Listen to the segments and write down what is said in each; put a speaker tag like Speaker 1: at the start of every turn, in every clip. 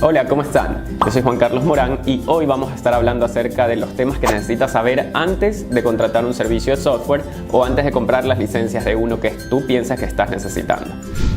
Speaker 1: Hola, ¿cómo están? Yo soy Juan Carlos Morán y hoy vamos a estar hablando acerca de los temas que necesitas saber antes de contratar un servicio de software o antes de comprar las licencias de uno que tú piensas que estás necesitando.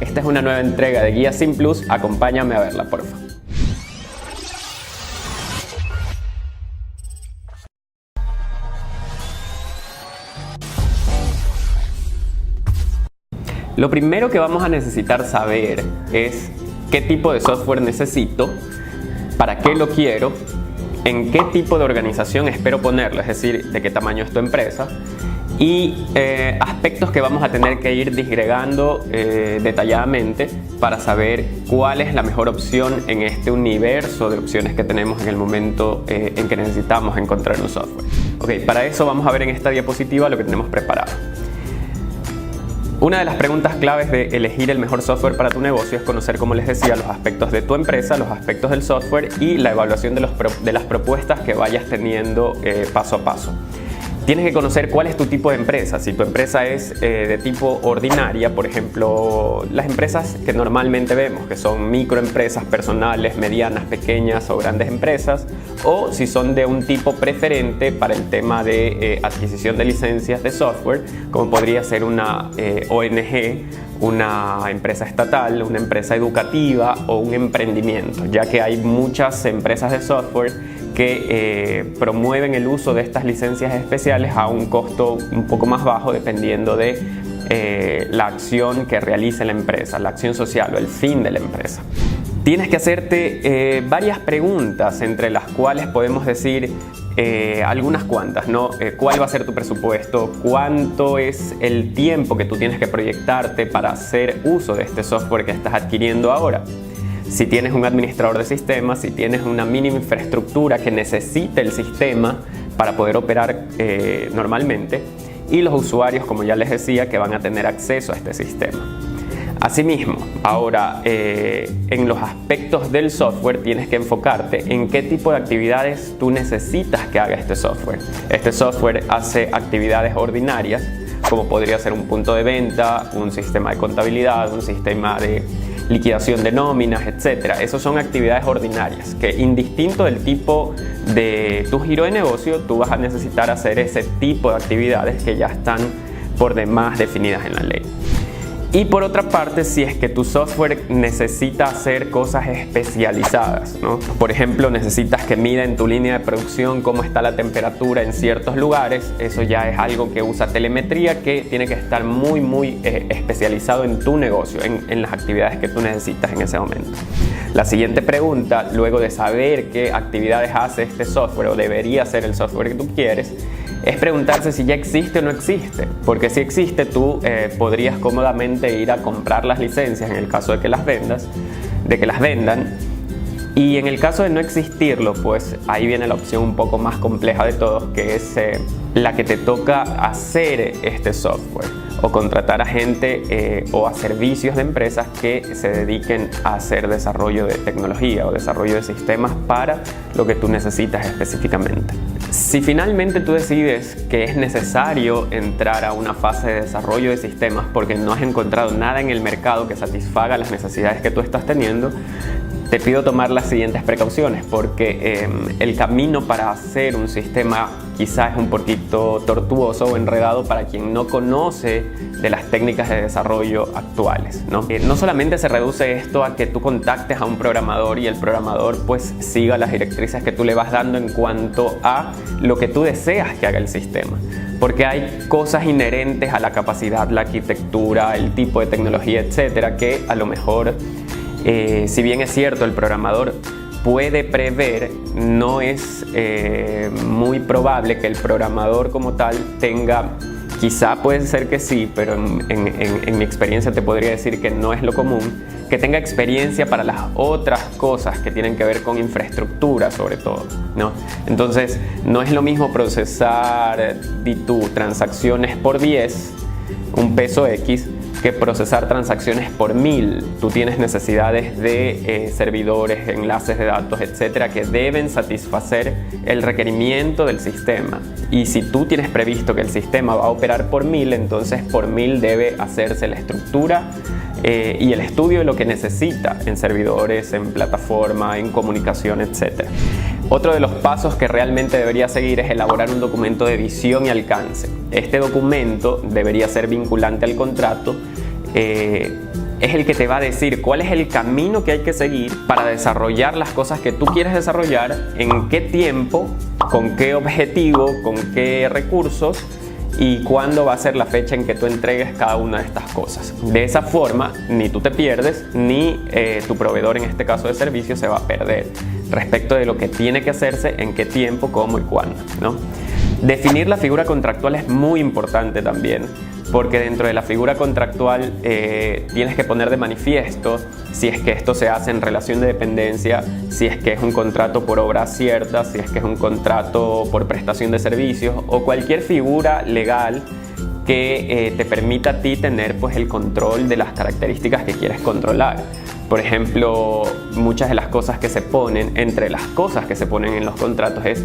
Speaker 1: Esta es una nueva entrega de Guía Sim Plus, acompáñame a verla, porfa. Lo primero que vamos a necesitar saber es qué tipo de software necesito, para qué lo quiero, en qué tipo de organización espero ponerlo, es decir, de qué tamaño es tu empresa, y aspectos que vamos a tener que ir disgregando detalladamente para saber cuál es la mejor opción en este universo de opciones que tenemos en el momento en que necesitamos encontrar un software. Ok, para eso vamos a ver en esta diapositiva lo que tenemos preparado. Una de las preguntas claves de elegir el mejor software para tu negocio es conocer, como les decía, los aspectos de tu empresa, los aspectos del software y la evaluación de las propuestas que vayas teniendo paso a paso. Tienes que conocer cuál es tu tipo de empresa. Si tu empresa es de tipo ordinaria, por ejemplo, las empresas que normalmente vemos, que son microempresas personales, medianas, pequeñas o grandes empresas, o si son de un tipo preferente para el tema de adquisición de licencias de software, como podría ser una ONG, una empresa estatal, una empresa educativa o un emprendimiento, ya que hay muchas empresas de software que promueven el uso de estas licencias especiales a un costo un poco más bajo dependiendo de la acción que realice la empresa, la acción social o el fin de la empresa. Tienes que hacerte varias preguntas, entre las cuales podemos decir algunas cuantas, ¿no? ¿Cuál va a ser tu presupuesto? ¿Cuánto es el tiempo que tú tienes que proyectarte para hacer uso de este software que estás adquiriendo ahora? Si tienes un administrador de sistemas, si tienes una mínima infraestructura que necesite el sistema para poder operar normalmente, y los usuarios, como ya les decía, que van a tener acceso a este sistema. Asimismo, ahora en los aspectos del software tienes que enfocarte en qué tipo de actividades tú necesitas que haga este software. Este software hace actividades ordinarias, como podría ser un punto de venta, un sistema de contabilidad, un sistema de liquidación de nóminas, etc. Esas son actividades ordinarias que, indistinto del tipo de tu giro de negocio, tú vas a necesitar hacer ese tipo de actividades que ya están por demás definidas en la ley. Y por otra parte, si es que tu software necesita hacer cosas especializadas, ¿no? Por ejemplo, necesitas que mida en tu línea de producción cómo está la temperatura en ciertos lugares, eso ya es algo que usa telemetría, que tiene que estar muy especializado en tu negocio, en las actividades que tú necesitas en ese momento. La siguiente pregunta, luego de saber qué actividades hace este software o debería ser el software que tú quieres, es preguntarse si ya existe o no existe, porque si existe tú podrías cómodamente ir a comprar las licencias en el caso de que las vendan, y en el caso de no existirlo, pues ahí viene la opción un poco más compleja de todos, que es la que te toca hacer este software o contratar a gente o a servicios de empresas que se dediquen a hacer desarrollo de tecnología o desarrollo de sistemas para lo que tú necesitas específicamente. Si finalmente tú decides que es necesario entrar a una fase de desarrollo de sistemas porque no has encontrado nada en el mercado que satisfaga las necesidades que tú estás teniendo, te pido tomar las siguientes precauciones, porque el camino para hacer un sistema quizás es un poquito tortuoso o enredado para quien no conoce de las técnicas de desarrollo actuales, ¿no? No solamente se reduce esto a que tú contactes a un programador y el programador pues siga las directrices que tú le vas dando en cuanto a lo que tú deseas que haga el sistema, porque hay cosas inherentes a la capacidad, la arquitectura, el tipo de tecnología, etcétera, que a lo mejor si bien es cierto el programador puede prever, no es muy probable que el programador como tal tenga, quizá puede ser que sí, pero en mi experiencia te podría decir que no es lo común, que tenga experiencia para las otras cosas que tienen que ver con infraestructura sobre todo, ¿no? Entonces no es lo mismo procesar transacciones por 10, un peso X, que procesar transacciones por 1000. Tú tienes necesidades de servidores, enlaces de datos, etcétera, que deben satisfacer el requerimiento del sistema. Y si tú tienes previsto que el sistema va a operar por 1000, entonces por 1000 debe hacerse la estructura y el estudio de lo que necesita en servidores, en plataforma, en comunicación, etc. Otro de los pasos que realmente debería seguir es elaborar un documento de visión y alcance. Este documento debería ser vinculante al contrato. Es el que te va a decir cuál es el camino que hay que seguir para desarrollar las cosas que tú quieres desarrollar, en qué tiempo, con qué objetivo, con qué recursos y cuándo va a ser la fecha en que tú entregues cada una de estas cosas. De esa forma, ni tú te pierdes, ni tu proveedor, en este caso de servicios, se va a perder respecto de lo que tiene que hacerse, en qué tiempo, cómo y cuándo, ¿no? Definir la figura contractual es muy importante también, porque dentro de la figura contractual tienes que poner de manifiesto si es que esto se hace en relación de dependencia, si es que es un contrato por obra cierta, si es que es un contrato por prestación de servicios o cualquier figura legal que te permita a ti tener pues, el control de las características que quieres controlar. Por ejemplo, muchas de las cosas que se ponen, entre las cosas que se ponen en los contratos es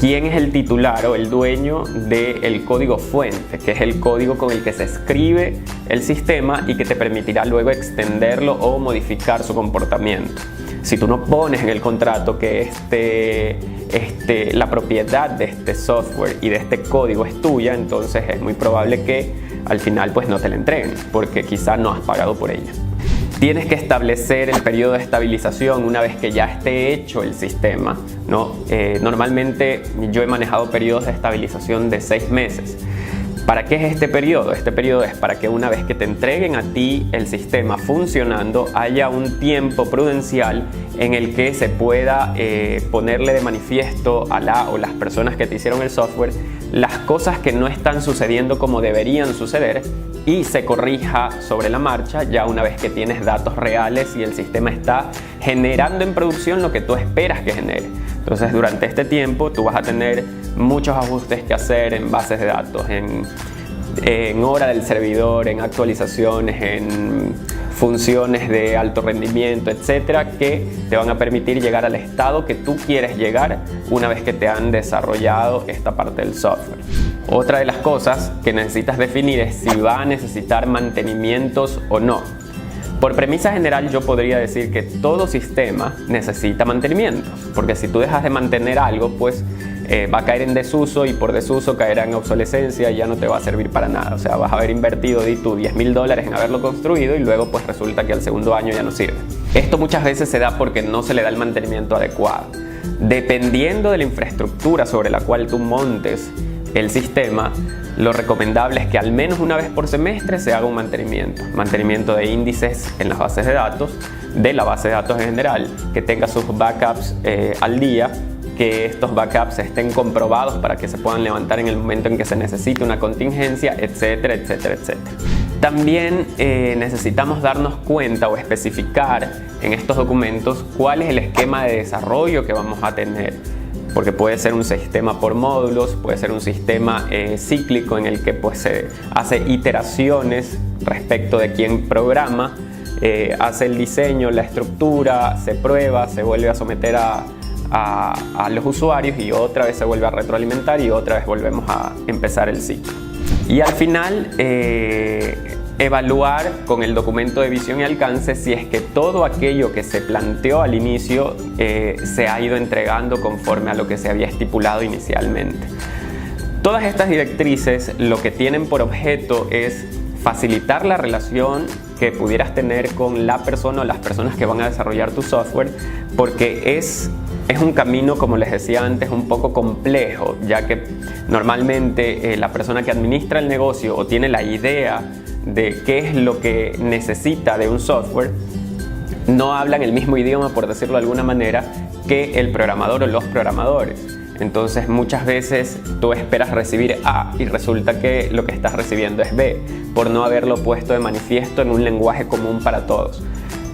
Speaker 1: quién es el titular o el dueño del código fuente, que es el código con el que se escribe el sistema y que te permitirá luego extenderlo o modificar su comportamiento. Si tú no pones en el contrato que la propiedad de este software y de este código es tuya, entonces es muy probable que al final pues no te la entreguen, porque quizá no has pagado por ella. Tienes que establecer el periodo de estabilización una vez que ya esté hecho el sistema, ¿no? Normalmente yo he manejado periodos de estabilización de 6 meses. ¿Para qué es este periodo? Este periodo es para que una vez que te entreguen a ti el sistema funcionando, haya un tiempo prudencial en el que se pueda ponerle de manifiesto a la o las personas que te hicieron el software las cosas que no están sucediendo como deberían suceder y se corrija sobre la marcha ya una vez que tienes datos reales y el sistema está generando en producción lo que tú esperas que genere. Entonces durante este tiempo tú vas a tener muchos ajustes que hacer en bases de datos, en hora del servidor, en actualizaciones, en funciones de alto rendimiento, etcétera, que te van a permitir llegar al estado que tú quieres llegar una vez que te han desarrollado esta parte del software. Otra de las cosas que necesitas definir es si va a necesitar mantenimientos o no. Por premisa general yo podría decir que todo sistema necesita mantenimientos, porque si tú dejas de mantener algo, pues va a caer en desuso y por desuso caerá en obsolescencia y ya no te va a servir para nada. O sea, vas a haber invertido tú $10.000 en haberlo construido y luego pues resulta que al segundo año ya no sirve. Esto muchas veces se da porque no se le da el mantenimiento adecuado. Dependiendo de la infraestructura sobre la cual tú montes el sistema, lo recomendable es que al menos una vez por semestre se haga un mantenimiento de índices en las bases de datos, de la base de datos en general, que tenga sus backups al día, que estos backups estén comprobados para que se puedan levantar en el momento en que se necesite una contingencia, etcétera, etcétera, etcétera. También necesitamos darnos cuenta o especificar en estos documentos cuál es el esquema de desarrollo que vamos a tener. Porque puede ser un sistema por módulos, puede ser un sistema cíclico en el que pues, se hace iteraciones respecto de quién programa, hace el diseño, la estructura, se prueba, se vuelve a someter a los usuarios y otra vez se vuelve a retroalimentar y otra vez volvemos a empezar el ciclo. Y al final evaluar con el documento de visión y alcance si es que todo aquello que se planteó al inicio se ha ido entregando conforme a lo que se había estipulado inicialmente. Todas estas directrices lo que tienen por objeto es facilitar la relación que pudieras tener con la persona o las personas que van a desarrollar tu software, porque es un camino, como les decía antes, un poco complejo, ya que normalmente la persona que administra el negocio o tiene la idea de qué es lo que necesita de un software, no hablan el mismo idioma, por decirlo de alguna manera, que el programador o los programadores. Entonces muchas veces tú esperas recibir A y resulta que lo que estás recibiendo es B, por no haberlo puesto de manifiesto en un lenguaje común para todos.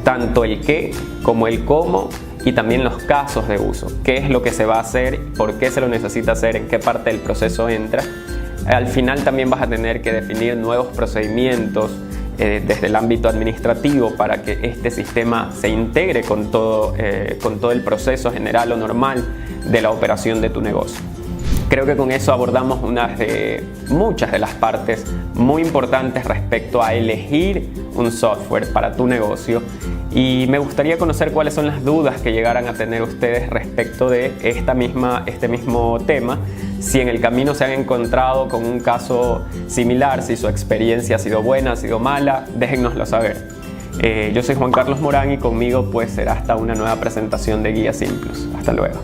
Speaker 1: Tanto el qué como el cómo y también los casos de uso. ¿Qué es lo que se va a hacer? ¿Por qué se lo necesita hacer? ¿En qué parte del proceso entra? Al final también vas a tener que definir nuevos procedimientos desde el ámbito administrativo para que este sistema se integre con todo el proceso general o normal de la operación de tu negocio. Creo que con eso abordamos muchas de las partes muy importantes respecto a elegir un software para tu negocio, y me gustaría conocer cuáles son las dudas que llegaran a tener ustedes respecto de este mismo tema. Si en el camino se han encontrado con un caso similar, si su experiencia ha sido buena, ha sido mala, déjennoslo saber. Yo soy Juan Carlos Morán y conmigo pues será hasta una nueva presentación de Guía Simplus. Hasta luego.